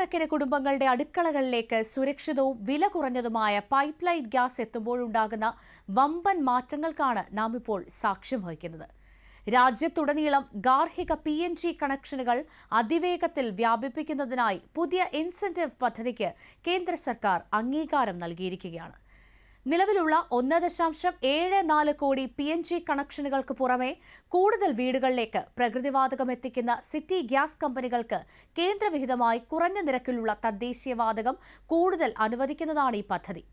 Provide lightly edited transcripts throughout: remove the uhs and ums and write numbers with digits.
നൂറുകണക്കിന് കുടുംബങ്ങളുടെ അടുക്കളകളിലേക്ക് സുരക്ഷിതവും വില കുറഞ്ഞതുമായ പൈപ്പ് ലൈൻ ഗ്യാസ് എത്തുമ്പോഴുണ്ടാകുന്ന വമ്പൻ മാറ്റങ്ങൾക്കാണ് നാം ഇപ്പോൾ സാക്ഷ്യം വഹിക്കുന്നത്. രാജ്യത്തുടനീളം ഗാർഹിക PNG കണക്ഷനുകൾ അതിവേഗത്തിൽ വ്യാപിപ്പിക്കുന്നതിനായി പുതിയ ഇൻസെന്റീവ് പദ്ധതിക്ക് കേന്ദ്ര സർക്കാർ അംഗീകാരം നൽകിയിരിക്കുകയാണ്. നിലവിലുള്ള 1.74 കോടി PNG കണക്ഷനുകൾക്ക് പുറമെ കൂടുതൽ വീടുകളിലേക്ക് പ്രകൃതിവാതകം എത്തിക്കുന്ന സിറ്റി ഗ്യാസ് കമ്പനികൾക്ക് കേന്ദ്രവിഹിതമായി കുറഞ്ഞ നിരക്കിലുള്ള തദ്ദേശീയവാതകം കൂടുതൽ അനുവദിക്കുന്നതാണ് ഈ പദ്ധതി.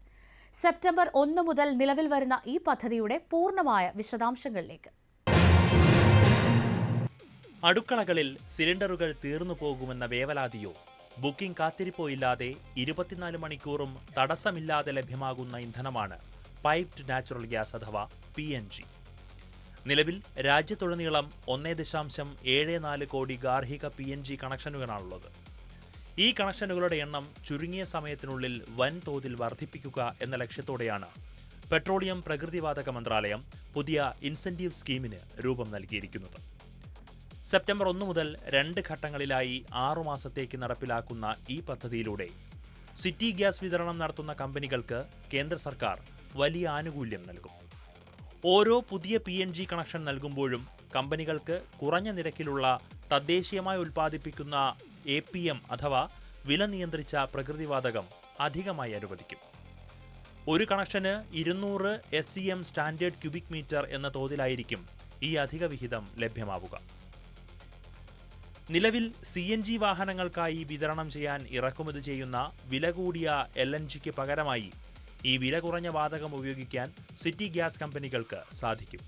സെപ്റ്റംബർ 1 മുതൽ നിലവിൽ വരുന്ന ഈ പദ്ധതിയുടെ പൂർണ്ണമായ വിശദാംശങ്ങളിലേക്ക്. അടുക്കളകളിൽ സിലിണ്ടറുകൾ തീർന്നു പോകുമെന്ന വേവലാതിയോ ബുക്കിംഗ് കാത്തിരിപ്പോ ഇല്ലാതെ 24 മണിക്കൂറും തടസ്സമില്ലാതെ ലഭ്യമാകുന്ന ഇന്ധനമാണ് പൈപ്ഡ് നാച്ചുറൽ ഗ്യാസ് അഥവാ PNG. നിലവിൽ രാജ്യത്തുടനീളം 1.74 കോടി ഗാർഹിക PNG കണക്ഷനുകളാണുള്ളത്. ഈ കണക്ഷനുകളുടെ എണ്ണം ചുരുങ്ങിയ സമയത്തിനുള്ളിൽ വൻതോതിൽ വർദ്ധിപ്പിക്കുക എന്ന ലക്ഷ്യത്തോടെയാണ് പെട്രോളിയം പ്രകൃതിവാതക മന്ത്രാലയം പുതിയ ഇൻസെന്റീവ് സ്കീമിന് രൂപം നൽകിയിരിക്കുന്നത്. സെപ്റ്റംബർ 1 മുതൽ 2 ഘട്ടങ്ങളിലായി 6 മാസത്തേക്ക് നടപ്പിലാക്കുന്ന ഈ പദ്ധതിയിലൂടെ സിറ്റി ഗ്യാസ് വിതരണം നടത്തുന്ന കമ്പനികൾക്ക് കേന്ദ്ര സർക്കാർ വലിയ ആനുകൂല്യം നൽകും. ഓരോ പുതിയ PNG കണക്ഷൻ നൽകുമ്പോഴും കമ്പനികൾക്ക് കുറഞ്ഞ നിരക്കിലുള്ള തദ്ദേശീയമായി ഉൽപ്പാദിപ്പിക്കുന്ന APM അഥവാ വില നിയന്ത്രിച്ച പ്രകൃതിവാതകം അധികമായി അനുവദിക്കും. ഒരു കണക്ഷന് 200 SCM സ്റ്റാൻഡേർഡ് ക്യൂബിക് മീറ്റർ എന്ന തോതിലായിരിക്കും ഈ അധിക വിഹിതം ലഭ്യമാവുക. നിലവിൽ CNG വാഹനങ്ങൾക്കായി വിതരണം ചെയ്യാൻ ഇറക്കുമതി ചെയ്യുന്ന വില കൂടിയ LNGക്ക് പകരമായി ഈ വില കുറഞ്ഞ വാതകം ഉപയോഗിക്കാൻ സിറ്റി ഗ്യാസ് കമ്പനികൾക്ക് സാധിക്കും.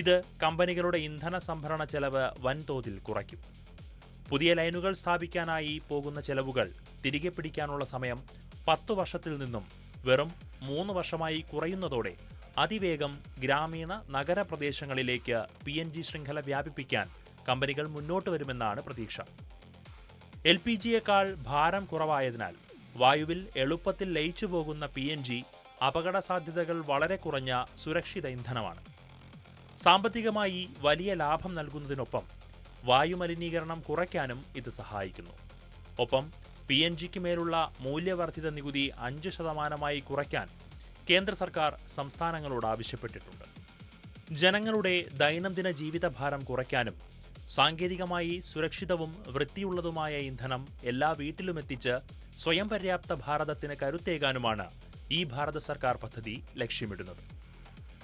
ഇത് കമ്പനികളുടെ ഇന്ധന സംഭരണ ചെലവ് വൻതോതിൽ കുറയ്ക്കും. പുതിയ ലൈനുകൾ സ്ഥാപിക്കാനായി പോകുന്ന ചെലവുകൾ തിരികെ പിടിക്കാനുള്ള സമയം 10 വർഷത്തിൽ നിന്നും വെറും 3 വർഷമായി കുറയുന്നതോടെ അതിവേഗം ഗ്രാമീണ നഗരപ്രദേശങ്ങളിലേക്ക് PNG ശൃംഖല വ്യാപിപ്പിക്കാൻ കമ്പനികൾ മുന്നോട്ട് വരുമെന്നാണ് പ്രതീക്ഷ. LPGയേക്കാൾ ഭാരം കുറവായതിനാൽ വായുവിൽ എളുപ്പത്തിൽ ലയിച്ചു പോകുന്ന PNG അപകട സാധ്യതകൾ വളരെ കുറഞ്ഞ സുരക്ഷിത ഇന്ധനമാണ്. സാമ്പത്തികമായി വലിയ ലാഭം നൽകുന്നതിനൊപ്പം വായുമലിനീകരണം കുറയ്ക്കാനും ഇത് സഹായിക്കുന്നു. ഒപ്പം PNGക്ക് മേലുള്ള മൂല്യവർദ്ധിത നികുതി 5% കുറയ്ക്കാൻ കേന്ദ്ര സർക്കാർ സംസ്ഥാനങ്ങളോട് ആവശ്യപ്പെട്ടിട്ടുണ്ട്. ജനങ്ങളുടെ ദൈനംദിന ജീവിതഭാരം കുറയ്ക്കാനും സാങ്കേതികമായി സുരക്ഷിതവും വൃത്തിയുള്ളതുമായ ഇന്ധനം എല്ലാ വീട്ടിലും എത്തിച്ച് സ്വയം പര്യാപ്ത ഭാരതത്തിന് കരുത്തേകാനുമാണ് ഈ ഭാരത സർക്കാർ പദ്ധതി ലക്ഷ്യമിടുന്നത്.